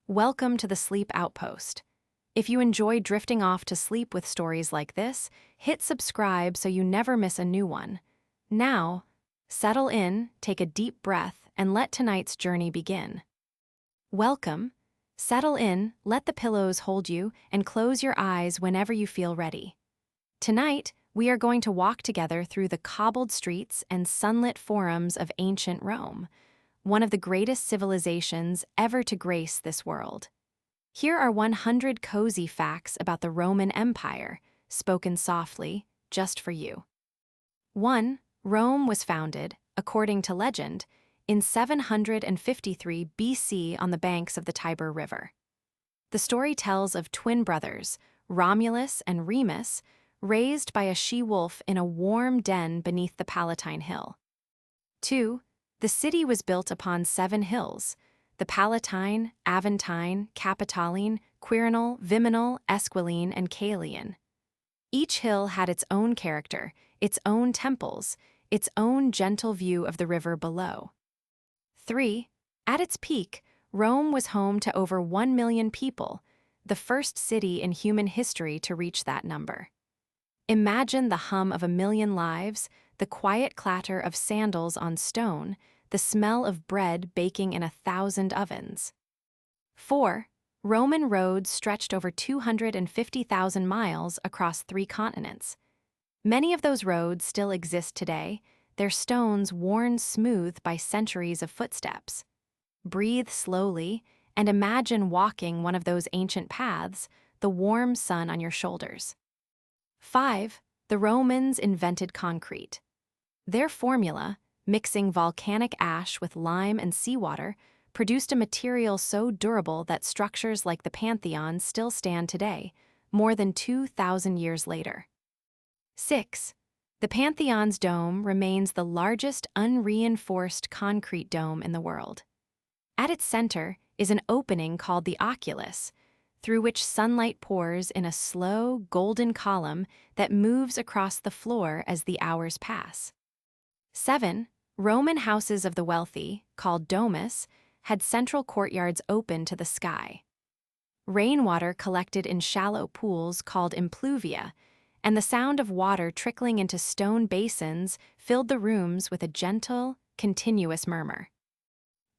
Welcome to the Sleep Outpost. If you enjoy drifting off to sleep with stories like this, hit subscribe so you never miss a new one. Now, settle in, take a deep breath, and let tonight's journey begin. Welcome. Settle in, let the pillows hold you, and close your eyes whenever you feel ready. Tonight, we are going to walk together through the cobbled streets and sunlit forums of ancient Rome, one of the greatest civilizations ever to grace this world. Here are 100 cozy facts about the Roman Empire, spoken softly, just for you. 1. Rome was founded, according to legend, in 753 BC on the banks of the Tiber River. The story tells of twin brothers, Romulus and Remus, raised by a she-wolf in a warm den beneath the Palatine Hill. 2. The city was built upon 7 hills: the Palatine, Aventine, Capitoline, Quirinal, Viminal, Esquiline, and Caelian. Each hill had its own character, its own temples, its own gentle view of the river below. 3. At its peak, Rome was home to over 1 million people, the first city in human history to reach that number. Imagine the hum of 1 million lives, the quiet clatter of sandals on stone, the smell of bread baking in 1,000 ovens. 4. Roman roads stretched over 250,000 miles across 3 continents. Many of those roads still exist today, their stones worn smooth by centuries of footsteps. Breathe slowly and imagine walking one of those ancient paths, the warm sun on your shoulders. 5. The Romans invented concrete. Their formula, mixing volcanic ash with lime and seawater, produced a material so durable that structures like the Pantheon still stand today, more than 2,000 years later. 6. The Pantheon's dome remains the largest unreinforced concrete dome in the world. At its center is an opening called the oculus, through which sunlight pours in a slow, golden column that moves across the floor as the hours pass. 7. Roman houses of the wealthy, called domus, had central courtyards open to the sky. Rainwater collected in shallow pools called impluvia, and the sound of water trickling into stone basins filled the rooms with a gentle, continuous murmur.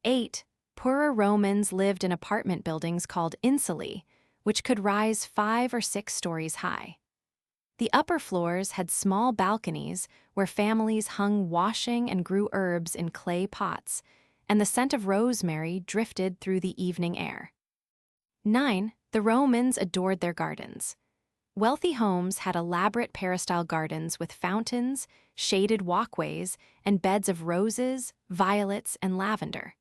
8. Poorer Romans lived in apartment buildings called insulae, which could rise 5 or 6 stories high. The upper floors had small balconies where families hung washing and grew herbs in clay pots, and the scent of rosemary drifted through the evening air. 9. The Romans adored their gardens. Wealthy homes had elaborate peristyle gardens with fountains, shaded walkways, and beds of roses, violets, and lavender.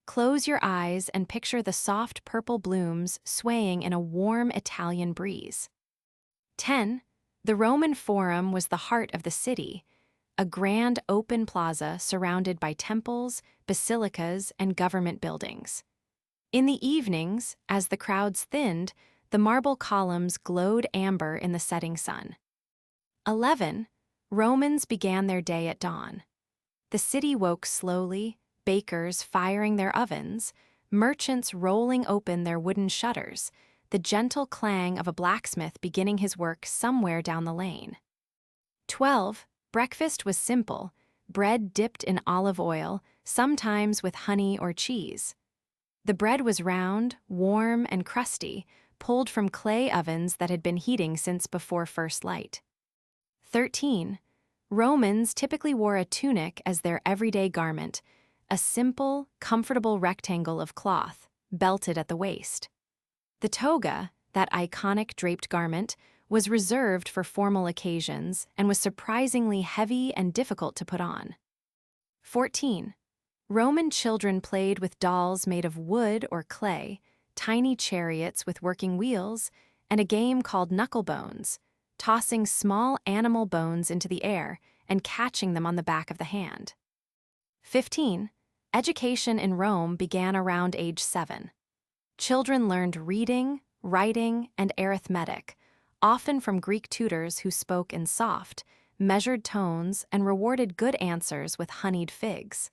Close your eyes and picture the soft purple blooms swaying in a warm Italian breeze. 10. The Roman Forum was the heart of the city, a grand open plaza surrounded by temples, basilicas, and government buildings. In the evenings, as the crowds thinned, the marble columns glowed amber in the setting sun. 11. Romans began their day at dawn. The city woke slowly, bakers firing their ovens, merchants rolling open their wooden shutters, the gentle clang of a blacksmith beginning his work somewhere down the lane. 12. Breakfast was simple, bread dipped in olive oil, sometimes with honey or cheese. The bread was round, warm, and crusty, pulled from clay ovens that had been heating since before first light. 13. Romans typically wore a tunic as their everyday garment, a simple, comfortable rectangle of cloth, belted at the waist. The toga, that iconic draped garment, was reserved for formal occasions and was surprisingly heavy and difficult to put on. 14. Roman children played with dolls made of wood or clay, tiny chariots with working wheels, and a game called knucklebones, tossing small animal bones into the air and catching them on the back of the hand. 15. Education in Rome began around age 7. Children learned reading, writing, and arithmetic, often from Greek tutors who spoke in soft, measured tones and rewarded good answers with honeyed figs.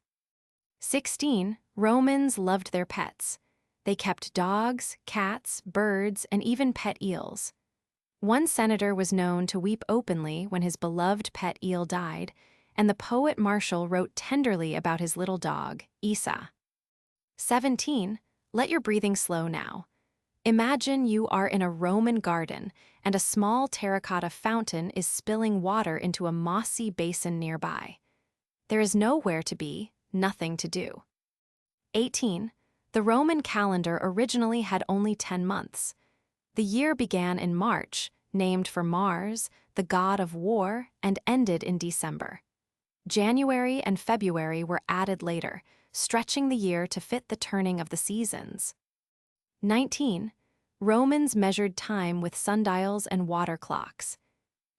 16. Romans loved their pets. They kept dogs, cats, birds, and even pet eels. One senator was known to weep openly when his beloved pet eel died, and the poet Martial wrote tenderly about his little dog, Isa. 17. Let your breathing slow now. Imagine you are in a Roman garden and a small terracotta fountain is spilling water into a mossy basin nearby. There is nowhere to be, nothing to do. 18. The Roman calendar originally had only 10 months. The year began in March, named for Mars, the god of war, and ended in December. January and February were added later, stretching the year to fit the turning of the seasons. 19. Romans measured time with sundials and water clocks.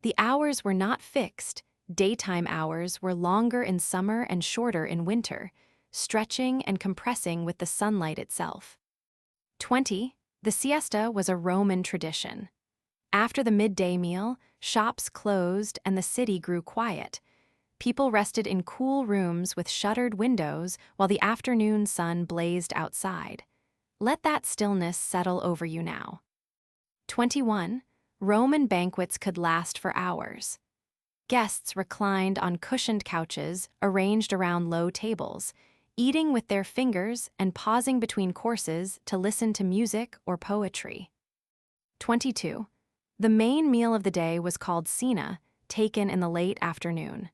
The hours were not fixed. Daytime hours were longer in summer and shorter in winter, stretching and compressing with the sunlight itself. 20. The siesta was a Roman tradition. After the midday meal, shops closed and the city grew quiet. People rested in cool rooms with shuttered windows while the afternoon sun blazed outside. Let that stillness settle over you now. 21. Roman banquets could last for hours. Guests reclined on cushioned couches arranged around low tables, eating with their fingers and pausing between courses to listen to music or poetry. 22. The main meal of the day was called cena, taken in the late afternoon.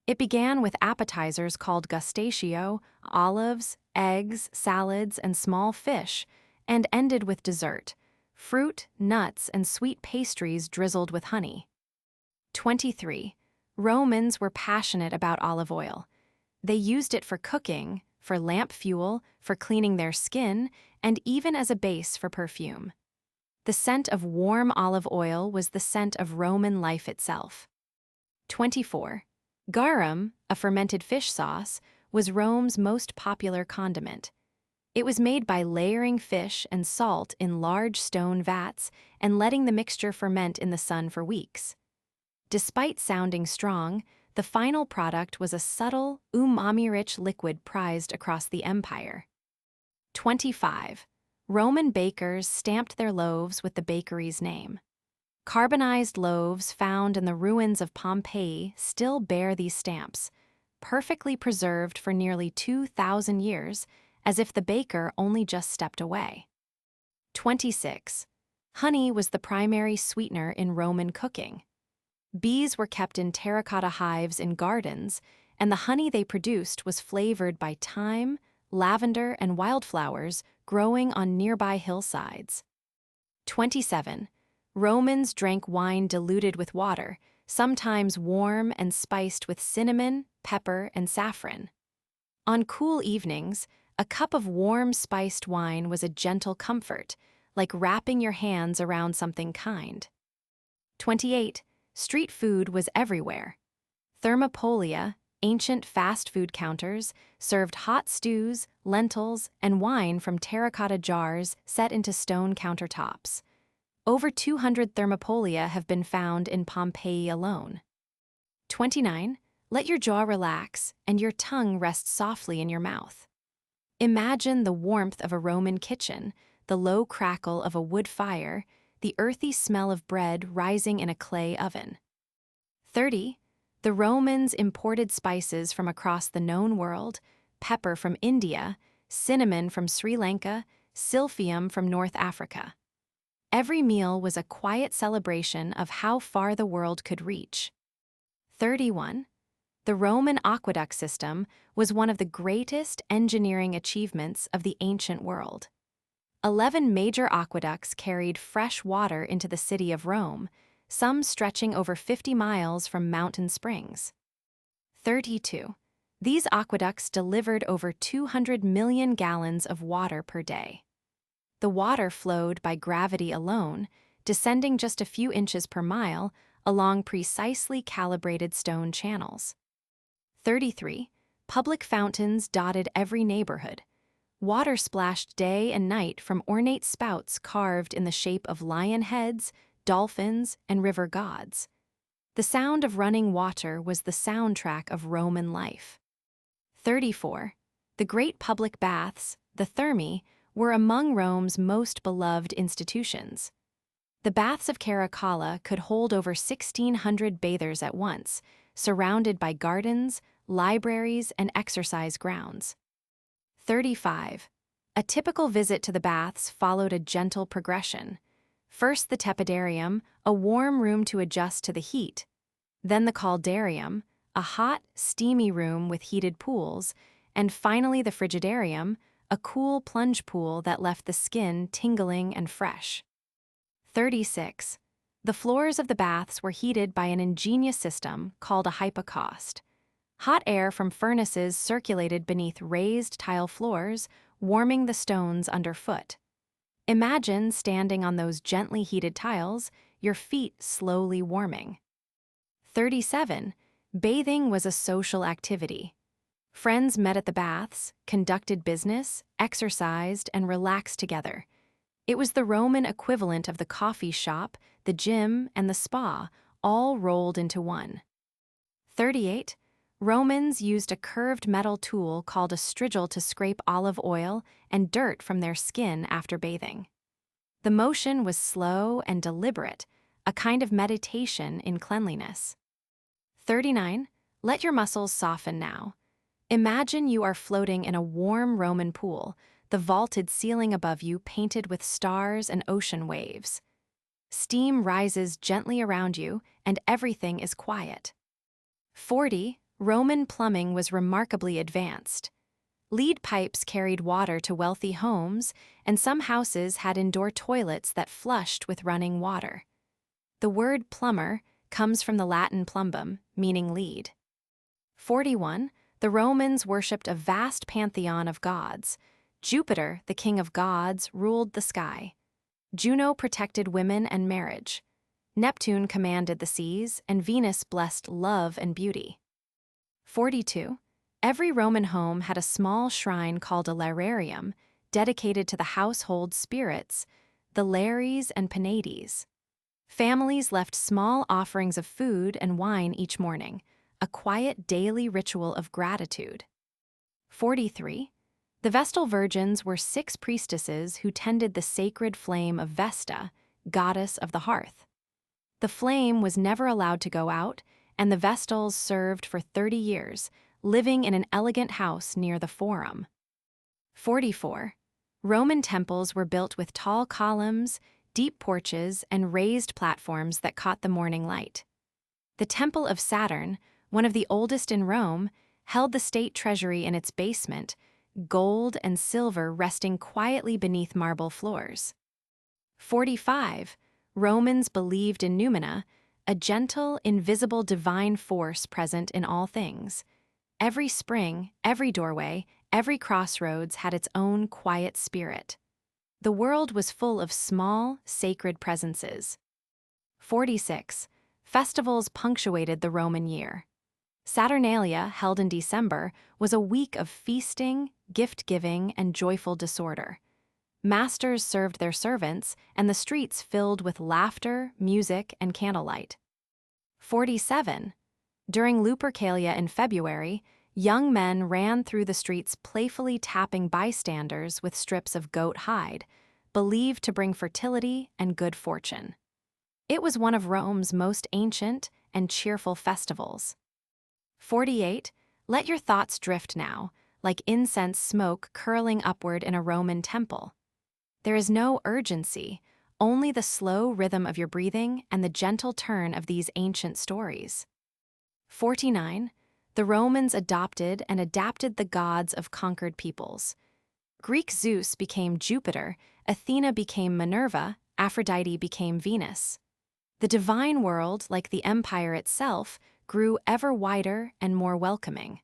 It began with appetizers called gustatio, olives, eggs, salads, and small fish, and ended with dessert, fruit, nuts, and sweet pastries drizzled with honey. 23. Romans were passionate about olive oil. They used it for cooking, for lamp fuel, for cleaning their skin, and even as a base for perfume. The scent of warm olive oil was the scent of Roman life itself. 24. Garum, a fermented fish sauce, was Rome's most popular condiment. It was made by layering fish and salt in large stone vats and letting the mixture ferment in the sun for weeks. Despite sounding strong, the final product was a subtle, umami-rich liquid prized across the empire. 25. Roman bakers stamped their loaves with the bakery's name. Carbonized loaves found in the ruins of Pompeii still bear these stamps, perfectly preserved for nearly 2,000 years, as if the baker only just stepped away. 26. Honey was the primary sweetener in Roman cooking. Bees were kept in terracotta hives in gardens, and the honey they produced was flavored by thyme, lavender, and wildflowers growing on nearby hillsides. 27. Romans drank wine diluted with water, sometimes warm and spiced with cinnamon, pepper, and saffron. On cool evenings, a cup of warm spiced wine was a gentle comfort, like wrapping your hands around something kind. 28. Street food was everywhere. Thermopolia, ancient fast food counters, served hot stews, lentils, and wine from terracotta jars set into stone countertops. Over 200 thermopolia have been found in Pompeii alone. 29. Let your jaw relax and your tongue rest softly in your mouth. Imagine the warmth of a Roman kitchen, the low crackle of a wood fire, the earthy smell of bread rising in a clay oven. 30. The Romans imported spices from across the known world, pepper from India, cinnamon from Sri Lanka, silphium from North Africa. Every meal was a quiet celebration of how far the world could reach. 31. The Roman aqueduct system was one of the greatest engineering achievements of the ancient world. 11 major aqueducts carried fresh water into the city of Rome, some stretching over 50 miles from mountain springs. 32. These aqueducts delivered over 200 million gallons of water per day. The water flowed by gravity alone, descending just a few inches per mile along precisely calibrated stone channels. 33. Public fountains dotted every neighborhood. Water splashed day and night from ornate spouts carved in the shape of lion heads, dolphins, and river gods. The sound of running water was the soundtrack of Roman life. 34. The great public baths, the thermae, were among Rome's most beloved institutions. The baths of Caracalla could hold over 1,600 bathers at once, surrounded by gardens, libraries, and exercise grounds. 35. A typical visit to the baths followed a gentle progression. First the tepidarium, a warm room to adjust to the heat. Then the caldarium, a hot, steamy room with heated pools. And finally the frigidarium, a cool plunge pool that left the skin tingling and fresh. 36. The floors of the baths were heated by an ingenious system called a hypocaust. Hot air from furnaces circulated beneath raised tile floors, warming the stones underfoot. Imagine standing on those gently heated tiles, your feet slowly warming. 37. Bathing was a social activity. Friends met at the baths, conducted business, exercised, and relaxed together. It was the Roman equivalent of the coffee shop, the gym, and the spa, all rolled into one. 38. Romans used a curved metal tool called a strigil to scrape olive oil and dirt from their skin after bathing. The motion was slow and deliberate, a kind of meditation in cleanliness. 39. Let your muscles soften now. Imagine you are floating in a warm Roman pool, the vaulted ceiling above you painted with stars and ocean waves. Steam rises gently around you, and everything is quiet. 40. Roman plumbing was remarkably advanced. Lead pipes carried water to wealthy homes, and some houses had indoor toilets that flushed with running water. The word plumber comes from the Latin plumbum, meaning lead. 41. The Romans worshipped a vast pantheon of gods. Jupiter, the king of gods, ruled the sky. Juno protected women and marriage. Neptune commanded the seas, and Venus blessed love and beauty. 42. Every Roman home had a small shrine called a lararium, dedicated to the household spirits, the Lares and Penates. Families left small offerings of food and wine each morning, a quiet daily ritual of gratitude. 43. The Vestal Virgins were 6 priestesses who tended the sacred flame of Vesta, goddess of the hearth. The flame was never allowed to go out, and the Vestals served for 30 years, living in an elegant house near the Forum. 44. Roman temples were built with tall columns, deep porches, and raised platforms that caught the morning light. The Temple of Saturn, one of the oldest in Rome, held the state treasury in its basement, gold and silver resting quietly beneath marble floors. 45. Romans believed in noumena, a gentle, invisible divine force present in all things. Every spring, every doorway, every crossroads had its own quiet spirit. The world was full of small, sacred presences. 46. Festivals punctuated the Roman year. Saturnalia, held in December, was a week of feasting, gift-giving, and joyful disorder. Masters served their servants, and the streets filled with laughter, music, and candlelight. 47. During Lupercalia in February, young men ran through the streets playfully tapping bystanders with strips of goat hide, believed to bring fertility and good fortune. It was one of Rome's most ancient and cheerful festivals. 48. Let your thoughts drift now, like incense smoke curling upward in a Roman temple. There is no urgency, only the slow rhythm of your breathing and the gentle turn of these ancient stories. 49. The Romans adopted and adapted the gods of conquered peoples. Greek Zeus became Jupiter, Athena became Minerva, Aphrodite became Venus. The divine world, like the empire itself, grew ever wider and more welcoming.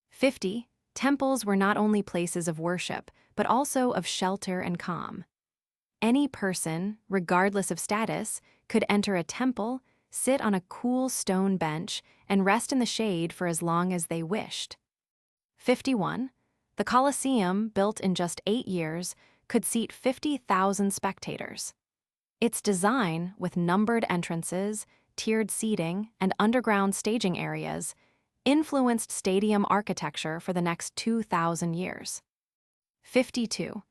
50. Temples were not only places of worship, but also of shelter and calm. Any person, regardless of status, could enter a temple, sit on a cool stone bench, and rest in the shade for as long as they wished. 51. The Colosseum, built in just 8 years, could seat 50,000 spectators. Its design, with numbered entrances, tiered seating, and underground staging areas, influenced stadium architecture for the next 2,000 years. 52.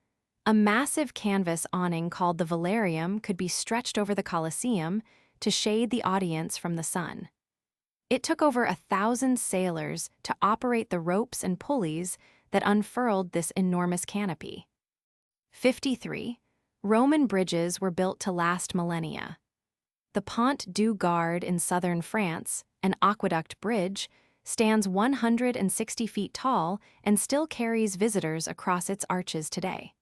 A massive canvas awning called the velarium could be stretched over the Colosseum to shade the audience from the sun. It took over 1,000 sailors to operate the ropes and pulleys that unfurled this enormous canopy. 53. Roman bridges were built to last millennia. The Pont du Gard in southern France, an aqueduct bridge, stands 160 feet tall and still carries visitors across its arches today.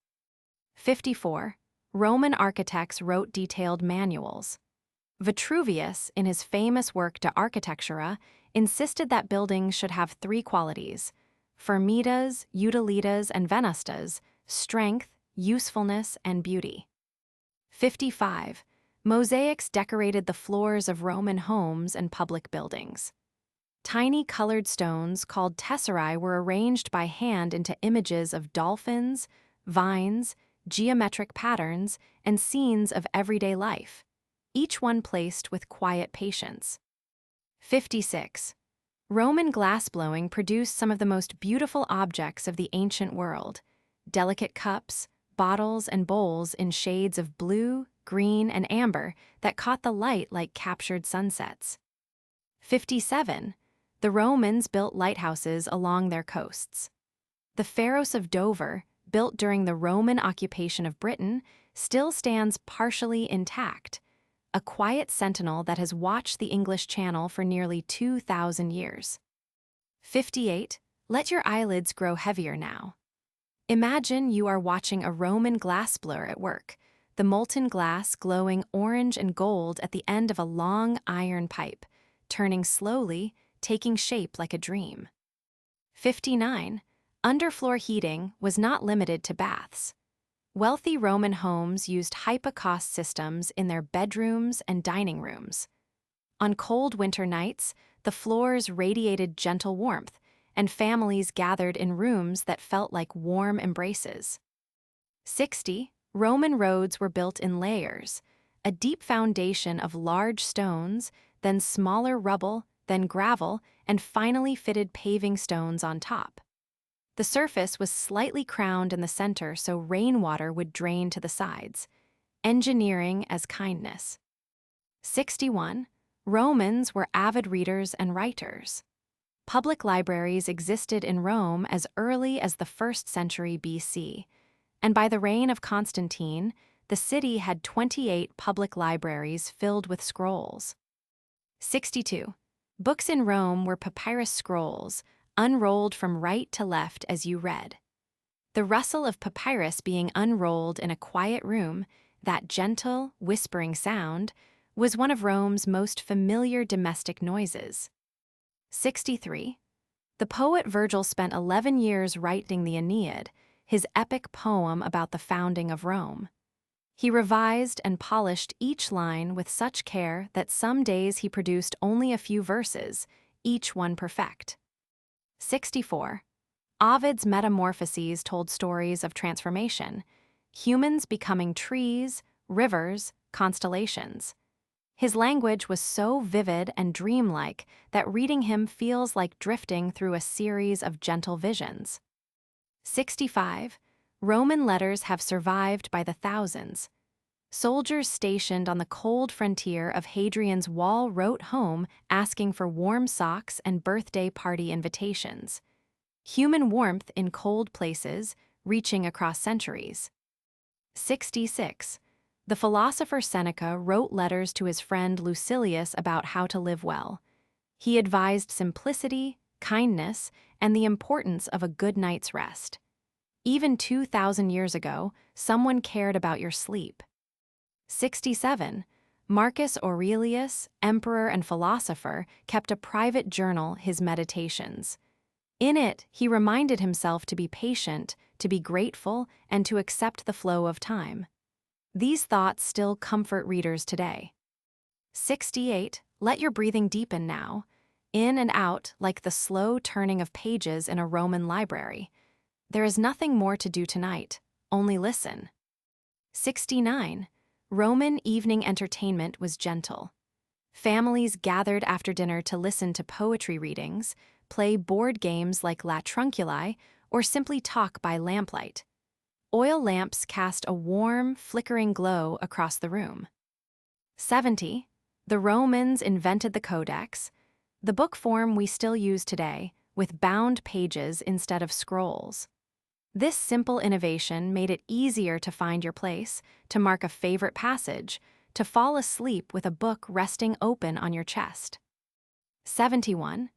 54. Roman architects wrote detailed manuals. Vitruvius, in his famous work De Architectura, insisted that buildings should have three qualities: firmitas, utilitas, and venustas, strength, usefulness, and beauty. 55. Mosaics decorated the floors of Roman homes and public buildings. Tiny colored stones called tesserae were arranged by hand into images of dolphins, vines, geometric patterns, and scenes of everyday life, each one placed with quiet patience. 56. Roman glassblowing produced some of the most beautiful objects of the ancient world: delicate cups, bottles, and bowls in shades of blue, green, and amber that caught the light like captured sunsets. 57. The Romans built lighthouses along their coasts. The Pharos of Dover, built during the Roman occupation of Britain, still stands partially intact, a quiet sentinel that has watched the English Channel for nearly 2,000 years. 58. Let your eyelids grow heavier now. Imagine you are watching a Roman glassblower at work, the molten glass glowing orange and gold at the end of a long iron pipe, turning slowly, taking shape like a dream. 59. Underfloor heating was not limited to baths. Wealthy Roman homes used hypocaust systems in their bedrooms and dining rooms. On cold winter nights, the floors radiated gentle warmth, and families gathered in rooms that felt like warm embraces. 60. Roman roads were built in layers, a deep foundation of large stones, then smaller rubble, then gravel, and finally fitted paving stones on top. The surface was slightly crowned in the center so rainwater would drain to the sides. Engineering as kindness. 61. Romans were avid readers and writers. Public libraries existed in Rome as early as the 1st century BC, and by the reign of Constantine, the city had 28 public libraries filled with scrolls. 62. Books in Rome were papyrus scrolls, unrolled from right to left as you read. The rustle of papyrus being unrolled in a quiet room, that gentle, whispering sound, was one of Rome's most familiar domestic noises. 63. The poet Virgil spent 11 years writing the Aeneid, his epic poem about the founding of Rome. He revised and polished each line with such care that some days he produced only a few verses, each one perfect. 64. Ovid's Metamorphoses told stories of transformation, humans becoming trees, rivers, constellations. His language was so vivid and dreamlike that reading him feels like drifting through a series of gentle visions. 65. Roman letters have survived by the thousands. Soldiers stationed on the cold frontier of Hadrian's Wall wrote home asking for warm socks and birthday party invitations. Human warmth in cold places, reaching across centuries. 66. The philosopher Seneca wrote letters to his friend Lucilius about how to live well. He advised simplicity, kindness, and the importance of a good night's rest. Even 2,000 years ago, someone cared about your sleep. 67. Marcus Aurelius, emperor and philosopher, kept a private journal, his Meditations. In it, he reminded himself to be patient, to be grateful, and to accept the flow of time. These thoughts still comfort readers today. 68. Let your breathing deepen now, in and out like the slow turning of pages in a Roman library. There is nothing more to do tonight, only listen. 69. Roman evening entertainment was gentle. Families gathered after dinner to listen to poetry readings, play board games like La Trunculi, or simply talk by lamplight. Oil lamps cast a warm, flickering glow across the room. 70. The Romans invented the codex, the book form we still use today, with bound pages instead of scrolls. This simple innovation made it easier to find your place, to mark a favorite passage, to fall asleep with a book resting open on your chest. 71.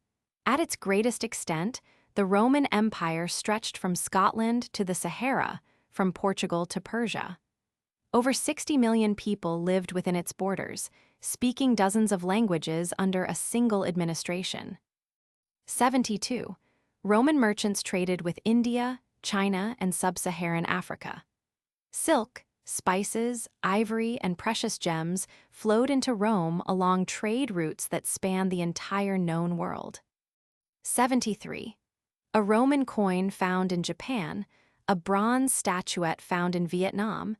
At its greatest extent, the Roman Empire stretched from Scotland to the Sahara, from Portugal to Persia. Over 60 million people lived within its borders, speaking dozens of languages under a single administration. 72. Roman merchants traded with India, China, and sub-Saharan Africa. Silk, spices, ivory, and precious gems flowed into Rome along trade routes that span the entire known world. 73. A Roman coin found in Japan, a bronze statuette found in Vietnam.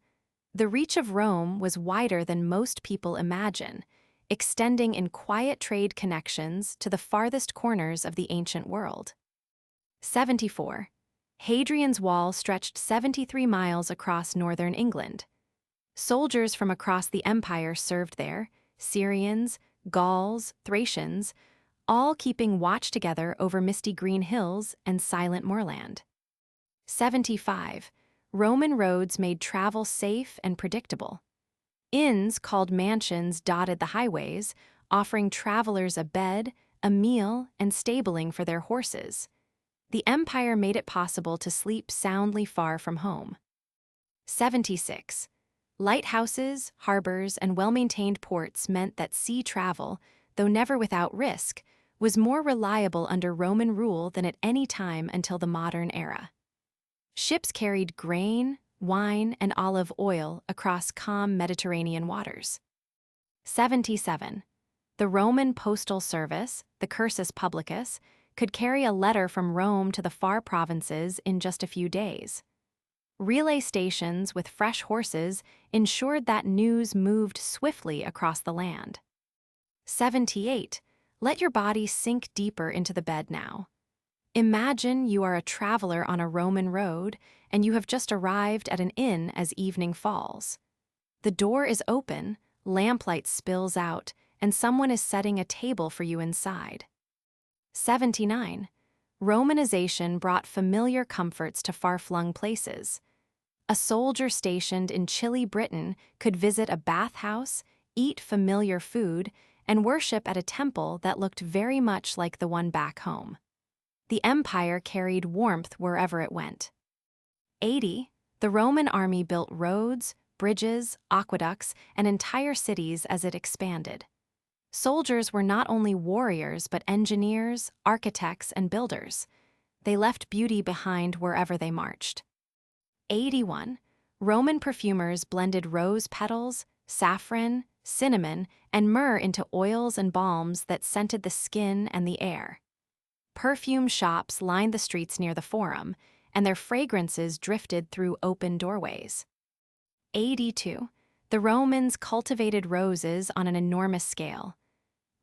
The reach of Rome was wider than most people imagine, extending in quiet trade connections to the farthest corners of the ancient world. 74. Hadrian's Wall stretched 73 miles across northern England. Soldiers from across the empire served there, Syrians, Gauls, Thracians, all keeping watch together over misty green hills and silent moorland. 75. Roman roads made travel safe and predictable. Inns called mansions dotted the highways, offering travelers a bed, a meal, and stabling for their horses. The empire made it possible to sleep soundly far from home. 76. Lighthouses, harbors, and well-maintained ports meant that sea travel, though never without risk, was more reliable under Roman rule than at any time until the modern era. Ships carried grain, wine, and olive oil across calm Mediterranean waters. 77. The Roman postal service, the cursus publicus, could carry a letter from Rome to the far provinces in just a few days. Relay stations with fresh horses ensured that news moved swiftly across the land. 78. Let your body sink deeper into the bed now. Imagine you are a traveler on a Roman road and you have just arrived at an inn as evening falls. The door is open, lamplight spills out, and someone is setting a table for you inside. 79. Romanization brought familiar comforts to far-flung places. A soldier stationed in chilly Britain could visit a bathhouse, eat familiar food, and worship at a temple that looked very much like the one back home. The empire carried warmth wherever it went. 80. The Roman army built roads, bridges, aqueducts, and entire cities as it expanded. Soldiers were not only warriors but engineers, architects, and builders. They left beauty behind wherever they marched. 81. Roman perfumers blended rose petals, saffron, cinnamon, and myrrh into oils and balms that scented the skin and the air. Perfume shops lined the streets near the Forum, and their fragrances drifted through open doorways. 82. The Romans cultivated roses on an enormous scale.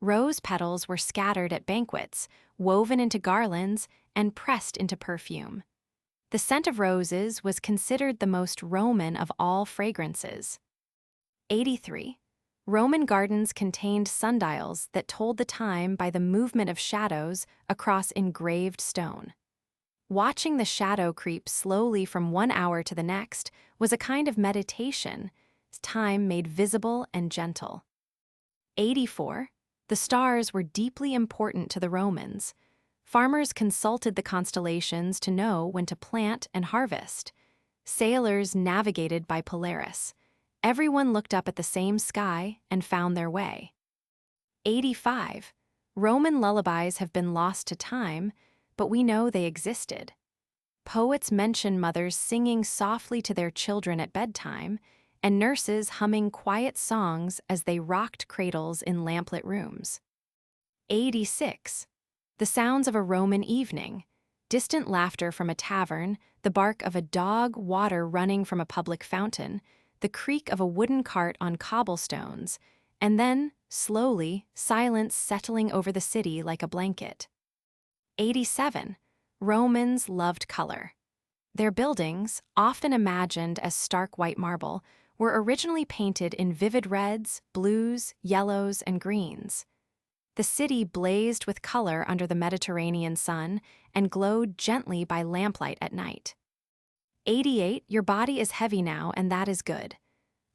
Rose petals were scattered at banquets, woven into garlands, and pressed into perfume. The scent of roses was considered the most Roman of all fragrances. 83. Roman gardens contained sundials that told the time by the movement of shadows across engraved stone. Watching the shadow creep slowly from one hour to the next was a kind of meditation, time made visible and gentle. 84. The stars were deeply important to the Romans. Farmers consulted the constellations to know when to plant and harvest. Sailors navigated by Polaris. Everyone looked up at the same sky and found their way. 85. Roman lullabies have been lost to time, but we know they existed. Poets mention mothers singing softly to their children at bedtime, and nurses humming quiet songs as they rocked cradles in lamplit rooms. 86. The sounds of a Roman evening, distant laughter from a tavern, the bark of a dog, water running from a public fountain, the creak of a wooden cart on cobblestones, and then, slowly, silence settling over the city like a blanket. 87. Romans loved color. Their buildings, often imagined as stark white marble, were originally painted in vivid reds, blues, yellows, and greens. The city blazed with color under the Mediterranean sun and glowed gently by lamplight at night. 88. Your body is heavy now, and that is good.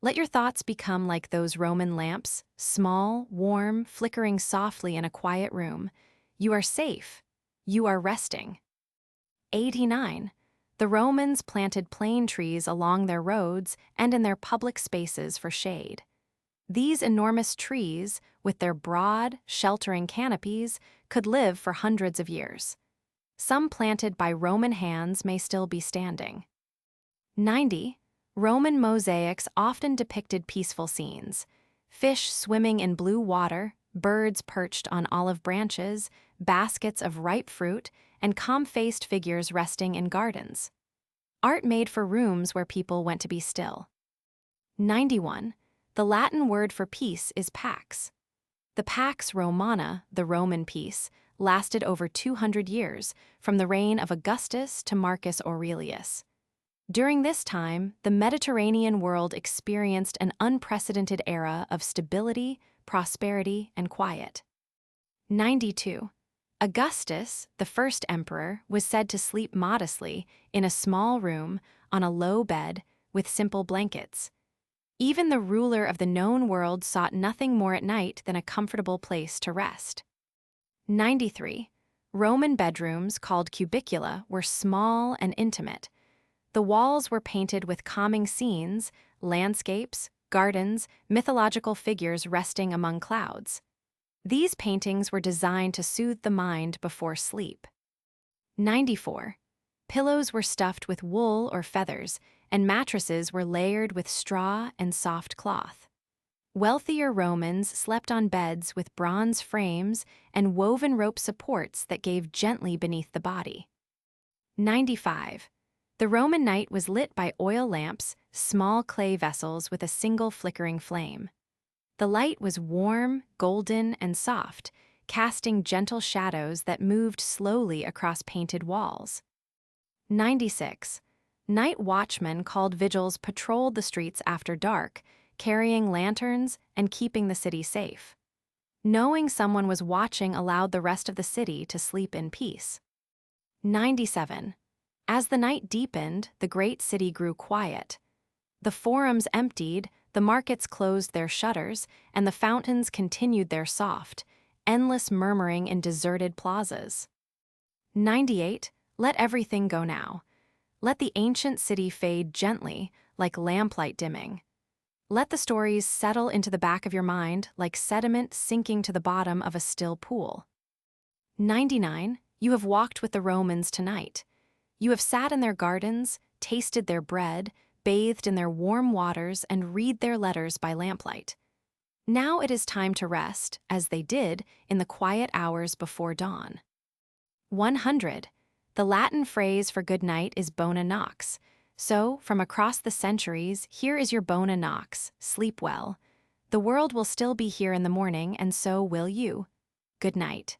Let your thoughts become like those Roman lamps, small, warm, flickering softly in a quiet room. You are safe. You are resting. 89. The Romans planted plane trees along their roads and in their public spaces for shade. These enormous trees, with their broad, sheltering canopies, could live for hundreds of years. Some planted by Roman hands may still be standing. 90. Roman mosaics often depicted peaceful scenes: fish swimming in blue water, birds perched on olive branches, baskets of ripe fruit, and calm-faced figures resting in gardens. Art made for rooms where people went to be still. 91. The Latin word for peace is pax. The Pax Romana, the Roman peace, lasted over 200 years, from the reign of Augustus to Marcus Aurelius. During this time, the Mediterranean world experienced an unprecedented era of stability, prosperity, and quiet. 92. Augustus, the first emperor, was said to sleep modestly in a small room on a low bed with simple blankets. Even the ruler of the known world sought nothing more at night than a comfortable place to rest. 93. Roman bedrooms, called cubicula, were small and intimate. The walls were painted with calming scenes, landscapes, gardens, mythological figures resting among clouds. These paintings were designed to soothe the mind before sleep. 94. Pillows were stuffed with wool or feathers, and mattresses were layered with straw and soft cloth. Wealthier Romans slept on beds with bronze frames and woven rope supports that gave gently beneath the body. 95. The Roman night was lit by oil lamps, small clay vessels with a single flickering flame. The light was warm, golden, and soft, casting gentle shadows that moved slowly across painted walls. 96. Night watchmen called vigils patrolled the streets after dark, carrying lanterns and keeping the city safe. Knowing someone was watching allowed the rest of the city to sleep in peace. 97. As the night deepened, the great city grew quiet. The forums emptied, the markets closed their shutters, and the fountains continued their soft, endless murmuring in deserted plazas. 98. Let everything go now. Let the ancient city fade gently, like lamplight dimming. Let the stories settle into the back of your mind like sediment sinking to the bottom of a still pool. 99. You have walked with the Romans tonight. You have sat in their gardens, tasted their bread, bathed in their warm waters, and read their letters by lamplight. Now it is time to rest, as they did, in the quiet hours before dawn. 100. The Latin phrase for good night is bona nox. So, from across the centuries, here is your bona nox: sleep well. The world will still be here in the morning, and so will you. Good night.